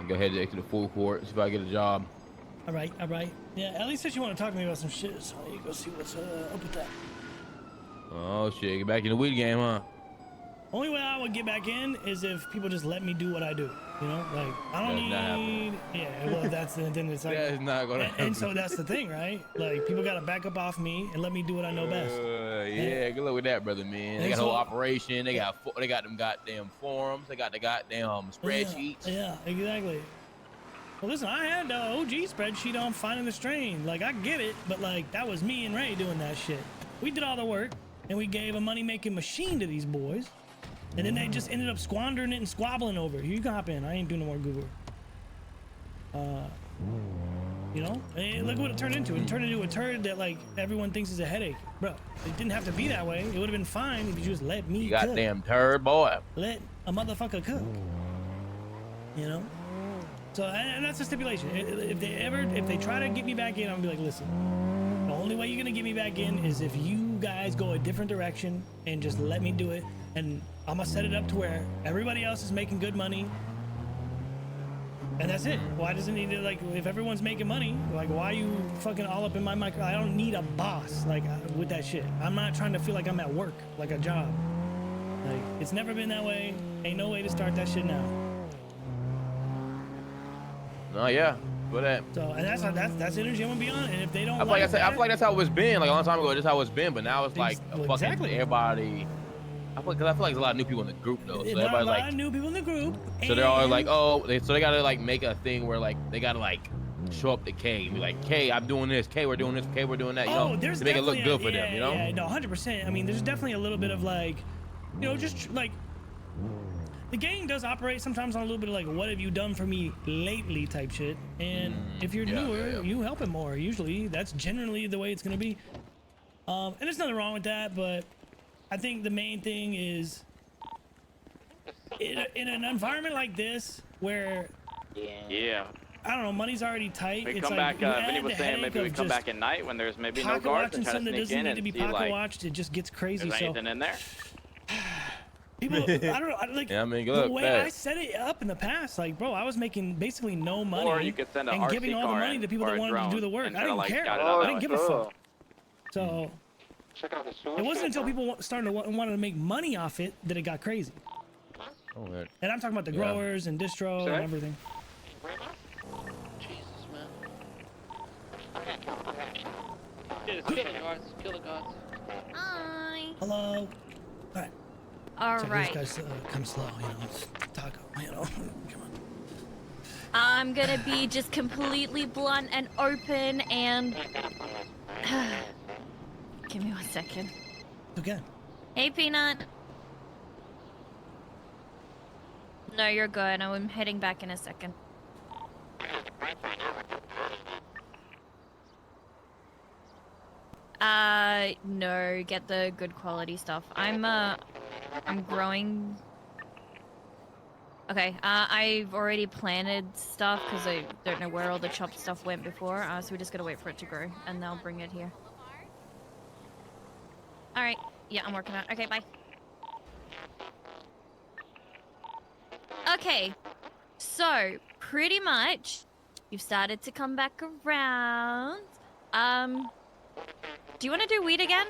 Go ahead to the full court. See if I get a job. All right. Yeah, Ellie said she want to talk to me about some shit, so I need to go see what's up with that. Oh shit, get back in the weed game, huh? Only way I would get back in is if people just let me do what I do. You know, like I don't need. Yeah, well, that's the then it's like. That's not gonna. And so that's the thing, right? Like people gotta back up off me and let me do what I know best. Yeah, good luck with that, brother, man. They got a whole operation. They got them goddamn forums. They got the goddamn spreadsheets. Yeah, exactly. Well, listen, I had the OG spreadsheet on finding the strain. Like I get it, but like that was me and Ray doing that shit. We did all the work and we gave a money-making machine to these boys. And then they just ended up squandering it and squabbling over it. You can hop in. I ain't doing no more Google. You know? And look what it turned into. It turned into a turd that, like, everyone thinks is a headache. Bro, it didn't have to be that way. It would have been fine if you just let me cook. Goddamn turd, boy. Let a motherfucker cook. You know? So, and that's a stipulation. If they try to get me back in, I'm gonna be like, listen. The only way you're gonna get me back in is if you guys go a different direction and just let me do it. And I'm gonna set it up to where everybody else is making good money, and that's it. Why does it need to, like, if everyone's making money, like, why are you fucking all up in my micro? I don't need a boss, like, with that shit. I'm not trying to feel like I'm at work, like a job. Like, it's never been that way. Ain't no way to start that shit now. Oh yeah, for that. So, and that's energy I'm gonna be on. And if they don't, I feel like that's how it's been. Like a long time ago, that's how it's been. But now it's like exactly. Everybody. I feel like there's a lot of new people in the group though. So everybody's like, a lot of new people in the group. So they're all like, so they gotta like make a thing where like they gotta like show up to K and be like, K, I'm doing this. K, we're doing this. K, we're doing that. You know, to make it look good for them. You know? Yeah, no, 100%. I mean, there's definitely a little bit of like, you know, just like the gang does operate sometimes on a little bit of like, what have you done for me lately type shit. And if you're newer, you help him more. Usually, that's generally the way it's gonna be. And there's nothing wrong with that, but I think the main thing is in an environment like this where I don't know, money's already tight. We it's come like, back. Vinny was saying maybe we come back at night when there's maybe no guards and try to sneak in and see like it just gets crazy. Is anything in there? People, I don't know, like yeah, I mean, the way I set it up in the past, like, bro, I was making basically no money, or you could send an and giving all the money to people that wanted to do the work. I didn't care. I didn't give a fuck. So. It wasn't until people started to wanted to make money off it that it got crazy. Oh, man. And I'm talking about the growers and distro and everything. Jesus, man. Kill the guards. Kill the guards. Hi. Hello. All right. All so these guys come slow, you know. It's taco, you know. Come on. I'm gonna be just completely blunt and open and. Give me 1 second. Okay. Hey, Peanut. No, you're good. I'm heading back in a second. No, get the good quality stuff. I'm growing. Okay, I've already planted stuff because I don't know where all the chopped stuff went before. So we just gotta wait for it to grow, and they'll bring it here. All right. Yeah, I'm working on it. Okay, bye. Okay. So, pretty much, you've started to come back around. Do you want to do weed again?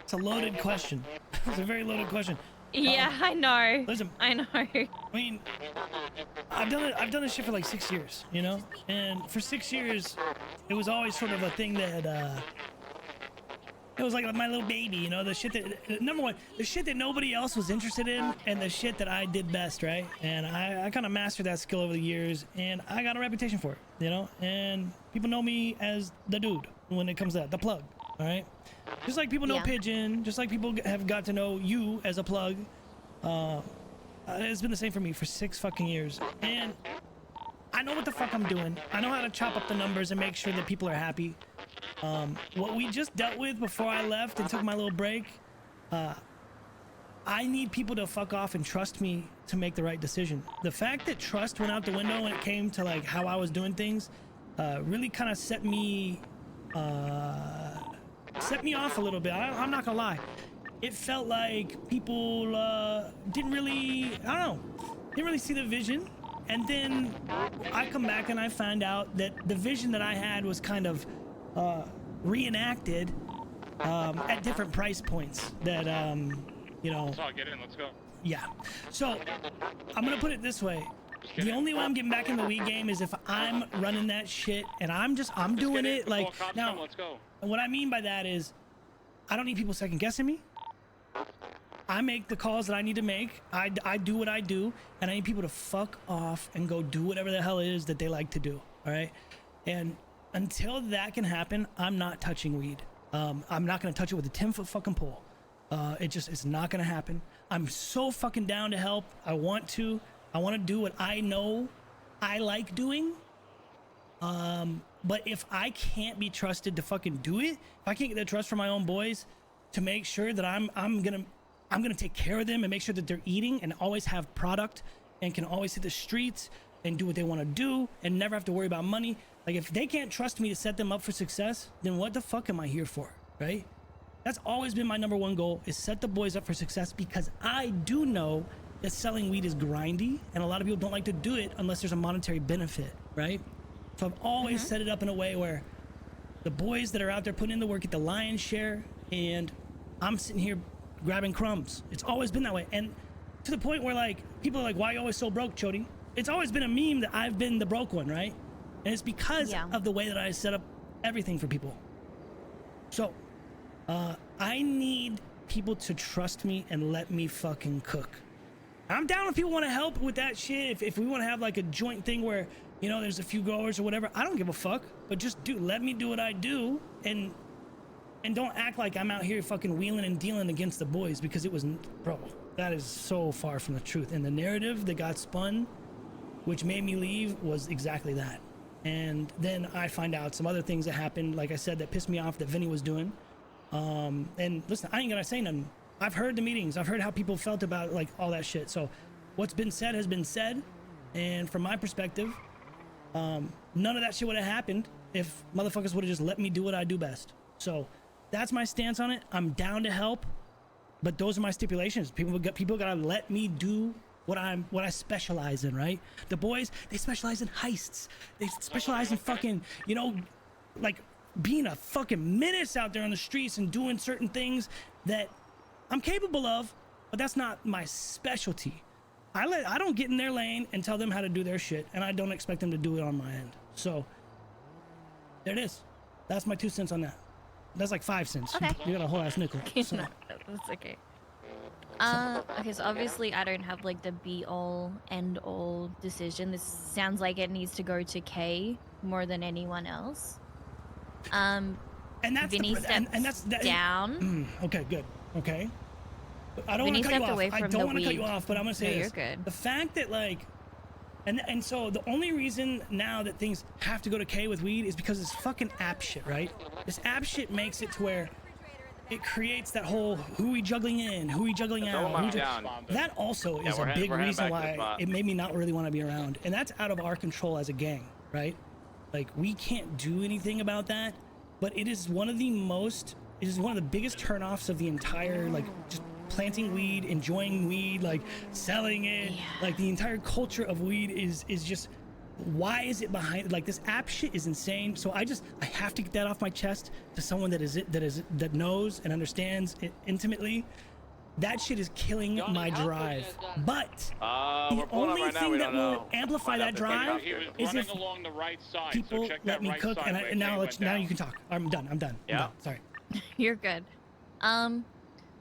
It's a loaded question. It's a very loaded question. Yeah, I know. Listen, I know. I mean, I've done this shit for like 6 years, you know? And for 6 years, it was always sort of a thing that, it was like my little baby, you know? The shit that, number one, the shit that nobody else was interested in and the shit that I did best, right? And I kind of mastered that skill over the years and I got a reputation for it, you know? And people know me as the dude when it comes to that, the plug, all right? Just like people know Pigeon, just like people have got to know you as a plug. It's been the same for me for 6 fucking years. And I know what the fuck I'm doing. I know how to chop up the numbers and make sure that people are happy. What we just dealt with before I left and took my little break, I need people to fuck off and trust me to make the right decision. The fact that trust went out the window when it came to like how I was doing things, really kind of set me off a little bit. I'm not gonna lie. it felt like people didn't really, I don't know, didn't really see the vision. And then I come back and I find out that the vision that I had was kind of reenacted at different price points that, you know. Let's all get in, let's go. Yeah. So I'm going to put it this way. The only way I'm getting back in the Wii game is if I'm running that shit and I'm doing it like, now, let's go. what I mean by that is I don't need people second guessing me. I make the calls that I need to make. I do what I do, and I need people to fuck off and go do whatever the hell it is that they like to do. All right. And until that can happen, I'm not touching weed. I'm not going to touch it with a 10-foot fucking pole. It's not going to happen. I'm so fucking down to help. I want to do what I know I like doing. But if I can't be trusted to fucking do it, if I can't get the trust from my own boys to make sure that I'm gonna take care of them and make sure that they're eating and always have product and can always hit the streets and do what they want to do and never have to worry about money. Like, if they can't trust me to set them up for success, then what the fuck am I here for, right? That's always been my number one goal, is set the boys up for success, because I do know that selling weed is grindy and a lot of people don't like to do it unless there's a monetary benefit, right? So I've always set it up in a way where the boys that are out there putting in the work get the lion's share and I'm sitting here grabbing crumbs. It's always been that way. And to the point where, like, people are like, why are you always so broke, Chodie? It's always been a meme that I've been the broke one, right? And it's because of the way that I set up everything for people. So I need people to trust me and let me fucking cook. I'm down if people want to help with that shit. If we want to have like a joint thing where, you know, there's a few growers or whatever, I don't give a fuck. But just let me do what I do, and don't act like I'm out here fucking wheeling and dealing against the boys, because it was, bro, that is so far from the truth. And the narrative that got spun, which made me leave, was exactly that. And then I find out some other things that happened, like I said, that pissed me off that Vinny was doing. And listen, I ain't gonna say nothing. I've heard the meetings. I've heard how people felt about, like, all that shit. So what's been said has been said. And from my perspective, none of that shit would have happened if motherfuckers would have just let me do what I do best. So that's my stance on it. I'm down to help, but those are my stipulations. People gotta let me do what I specialize in, right? The boys, they specialize in heists. They specialize in fucking, you know, like being a fucking menace out there on the streets and doing certain things that I'm capable of, but that's not my specialty. I don't get in their lane and tell them how to do their shit, and I don't expect them to do it on my end. So there it is. That's my 2 cents on that. That's like 5 cents. Okay. You got a whole ass nickel. So. That's okay. Okay, so obviously I don't have like the be-all, end-all decision. This sounds like it needs to go to K more than anyone else. And that's Vinny steps down. Okay, good. Okay. I don't want to cut you off. I don't want to cut you off, but I'm gonna say this. You're good. The fact that, like, and so the only reason now that things have to go to K with weed is because it's fucking app shit, right? This app shit makes it to where it creates that whole who we juggling in, who we juggling out. That also is a big reason why it made me not really want to be around. And that's out of our control as a gang, right? Like, we can't do anything about that, but it is one of the biggest turnoffs of the entire, like, just planting weed, enjoying weed, like selling it, like the entire culture of weed is just, why is it behind, like, this app shit is insane. So I have to get that off my chest to someone that knows and understands it intimately. That shit is killing my drive. But the only thing that will amplify that drive is if people let me cook. And now you can talk. I'm done. Yeah. Sorry. You're good.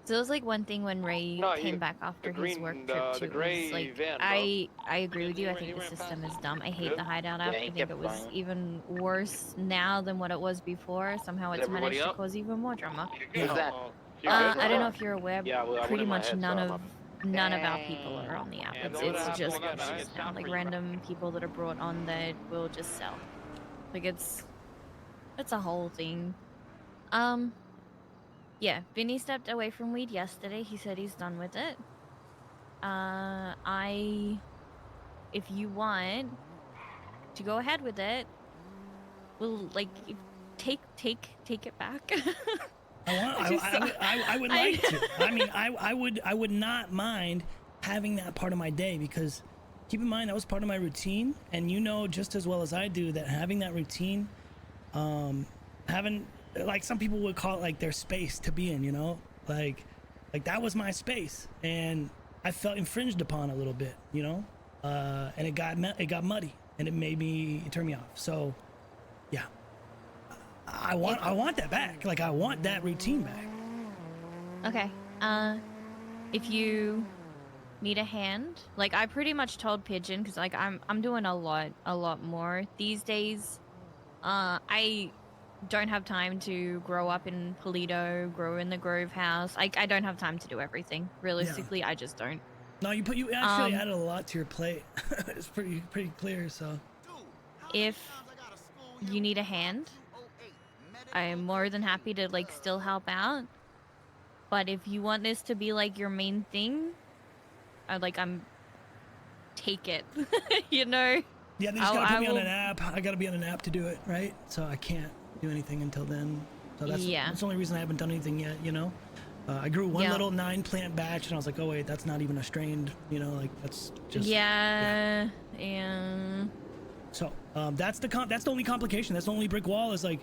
So it was like one thing when Ray came back after his work trip too. It was like, I agree with you. I think the system is dumb. I hate the hideout app. I think it was even worse now than what it was before. Somehow it's managed to cause even more drama. I don't know if you're aware, but pretty much none of our people are on the app. It's just like random people that are brought on that will just sell. Like, it's a whole thing. Yeah, Vinny stepped away from weed yesterday. He said he's done with it. If you want to go ahead with it, we'll, like, take it back. I would like to. I mean, I would not mind having that part of my day, because keep in mind that was part of my routine, and you know just as well as I do that having that routine, having, like, some people would call it like their space to be in, you know, like that was my space, and I felt infringed upon a little bit, you know, and it got muddy, and it turned me off. So yeah, I want that back. Like, I want that routine back. Okay. If you need a hand, like, I pretty much told Pigeon, because like I'm doing a lot more these days. I don't have time to grow up in Polito, grow in the Grove house. I don't have time to do everything. Realistically, yeah. I just don't. No, you actually added a lot to your plate. It's pretty clear. So if you need a hand, I am more than happy to like still help out. But if you want this to be like your main thing, take it. You know? Yeah, they just gotta put me on an app. I gotta be on an app to do it, right? So I can't do anything until then. So that's the only reason I haven't done anything yet, you know? I grew one little 9-plant batch, and I was like, oh wait, that's not even a strained, you know, like that's just yeah. So that's the only complication. That's the only brick wall is like,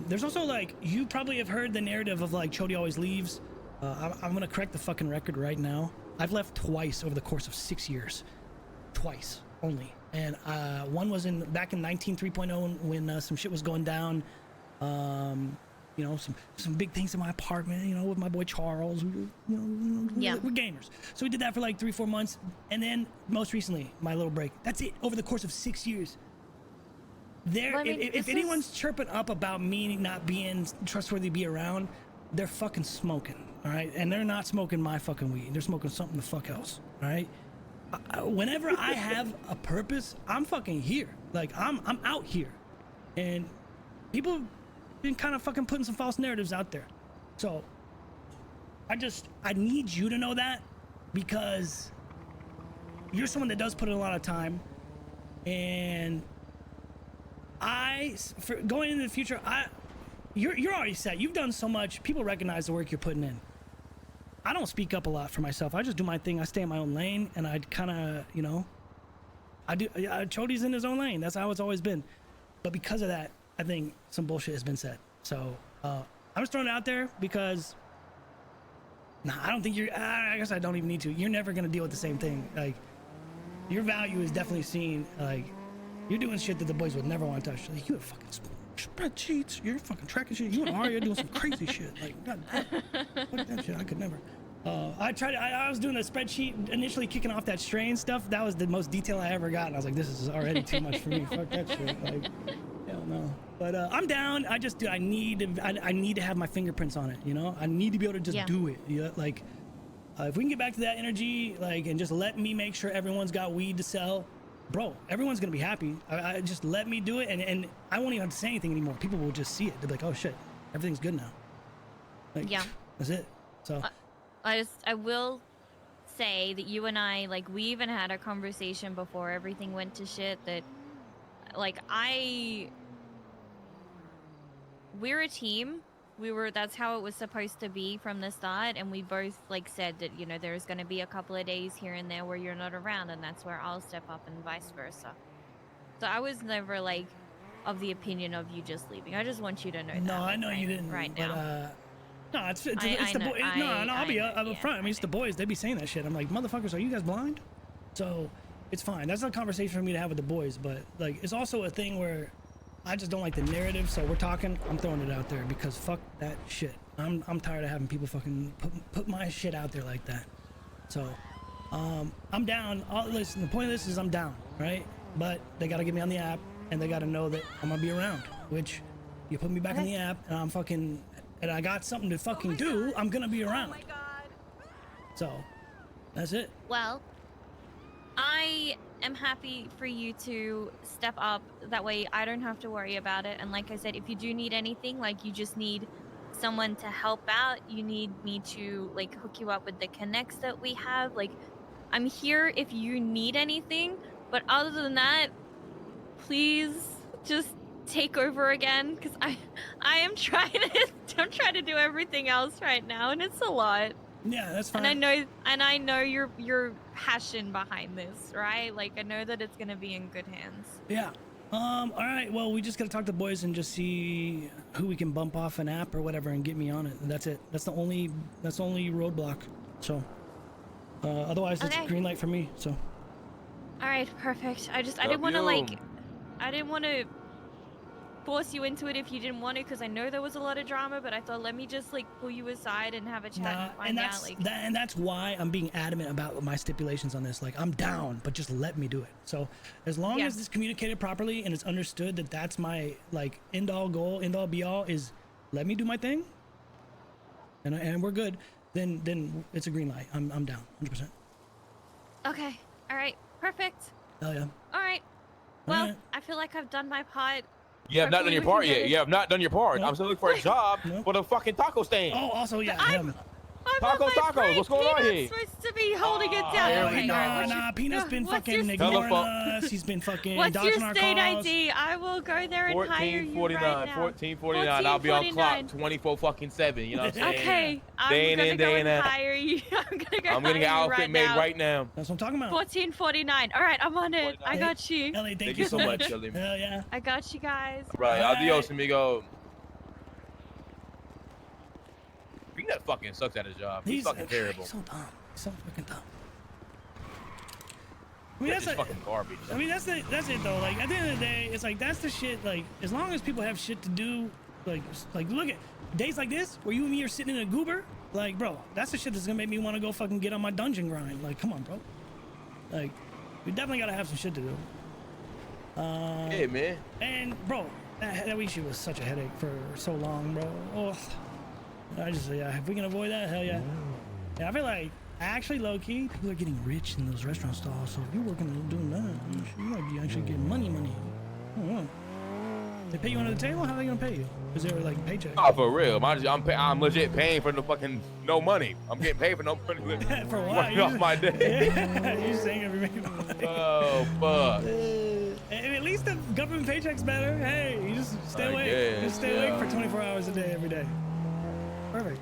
there's also like, you probably have heard the narrative of like Chodie always leaves. I'm gonna correct the fucking record right now. I've left twice over the course of 6 years, twice only, and one was back in 19.3.0 when some shit was going down. You know, some big things in my apartment, you know, with my boy Charles. We're gamers. So we did that for like 3-4 months. And then most recently, my little break. That's it, over the course of 6 years. If anyone's chirping up about me not being trustworthy to be around, they're fucking smoking, all right? And they're not smoking my fucking weed. They're smoking something the fuck else, all right? Whenever I have a purpose, I'm fucking here. Like, I'm out here. And people been kind of fucking putting some false narratives out there. So I need you to know that, because you're someone that does put in a lot of time, and for going into the future, you're already set. You've done so much. People recognize the work you're putting in. I don't speak up a lot for myself. I just do my thing. I stay in my own lane, and I kind of, you know, Chodie's in his own lane. That's how it's always been. But because of that, I think some bullshit has been said. So I'm just throwing it out there because, I don't think I guess I don't even need to. You're never going to deal with the same thing. Like, your value is definitely seen. Like, you're doing shit that the boys would never want to touch. Like, you have fucking spreadsheets. You're fucking tracking shit. You and Arya doing some crazy shit. Like, God, fuck that shit. I could never. I was doing a spreadsheet initially, kicking off that strain stuff. That was the most detail I ever got. And I was like, this is already too much for me. Fuck that shit. Like, hell no. But I'm down. I need to have my fingerprints on it, you know? I need to be able to just do it. You know? Like, if we can get back to that energy, like, and just let me make sure everyone's got weed to sell, bro, everyone's gonna be happy. I just let me do it, and I won't even have to say anything anymore. People will just see it. They'll be like, oh shit, everything's good now. Like, that's it. So I will say that you and I, like, we even had a conversation before everything went to shit that, like, we're a team. That's how it was supposed to be from the start, and we both, like, said that, you know, there's going to be a couple of days here and there where you're not around, and that's where I'll step up, and vice versa. So I was never, like, of the opinion of you just leaving. I just want you to know that. No, I know you didn't. Right but, now. No, it's the boys. I'll be up front. I mean, it's the boys. They be saying that shit. I'm like, motherfuckers, are you guys blind? So it's fine. That's not a conversation for me to have with the boys. But like, it's also a thing where I just don't like the narrative. So we're talking. I'm throwing it out there because fuck that shit. I'm tired of having people fucking put my shit out there like that. So I'm down. Listen, the point of this is I'm down, right? But they gotta get me on the app, and they gotta know that I'm gonna be around. Which you put me back in the app, and I'm fucking. And I got something to fucking do, I'm gonna be around. Oh my God. So, that's it. Well, I am happy for you to step up. That way I don't have to worry about it. And like I said, if you do need anything, like you just need someone to help out, you need me to like hook you up with the connects that we have. Like, I'm here if you need anything. But other than that, please just take over again because I am trying to do everything else right now, and it's a lot. Yeah, that's fine. And I know your passion behind this, right? Like I know that it's gonna be in good hands. Yeah. All right. Well, we just gotta talk to the boys and just see who we can bump off an app or whatever and get me on it. And that's it. That's the only roadblock. So, otherwise it's a green light for me. So. All right, perfect. I didn't want to force you into it if you didn't want to, because I know there was a lot of drama, but I thought let me just like pull you aside and have a chat and find out like. And that's why I'm being adamant about my stipulations on this. Like I'm down, but just let me do it. So as long as it's communicated properly and it's understood that that's my like end all goal, end all be all is let me do my thing. And we're good. Then it's a green light. I'm down 100%. Okay. All right. Perfect. Hell yeah. All right. Well, I feel like I've done my part. You have not done your part yet. You have not done your part. Nope. I'm still looking for a job for the fucking taco stand. Oh, also, yeah. Tacos. What's going on here? Supposed to be holding it down. Nah. Peanut's been fucking ignoring us. He's been fucking What's your dodging our state calls. ID? I will go there and hire you right now. 1449. I'll be on clock 24 fucking 7. You know what I'm saying? Okay. I'm gonna go and hire you. I'm gonna get outfit made right now. That's what I'm talking about. 1449. All right, I'm on it. I got you. Ellie, thank you so much, Ellie. Hell yeah. I got you guys. Right. Adios, amigo. Peanut fucking sucks at his job. He's fucking terrible. He's so dumb. He's so fucking dumb. I mean, that's fucking garbage. I mean, that's it though. Like at the end of the day, it's like that's the shit. Like as long as people have shit to do, like look at days like this where you and me are sitting in a goober. Like, bro, that's the shit that's gonna make me want to go fucking get on my dungeon grind. Like, come on, bro. Like, we definitely gotta have some shit to do. Yeah, man. And bro, that issue was such a headache for so long, bro. Oh. If we can avoid that, hell yeah. Yeah, I feel like, actually, low-key, people are getting rich in those restaurant stalls, so if you're working on doing that, you might be actually getting money. I don't know. They pay you under the table? How are they gonna pay you? Is there like paycheck? Oh, for real. I'm legit paying for the fucking no money. I'm getting paid for no money. For a while. Off my day. Yeah, you're saying every money. Oh, fuck. At least the government paycheck's better. Hey, you just stay awake. Just stay awake for 24 hours a day, every day. Perfect.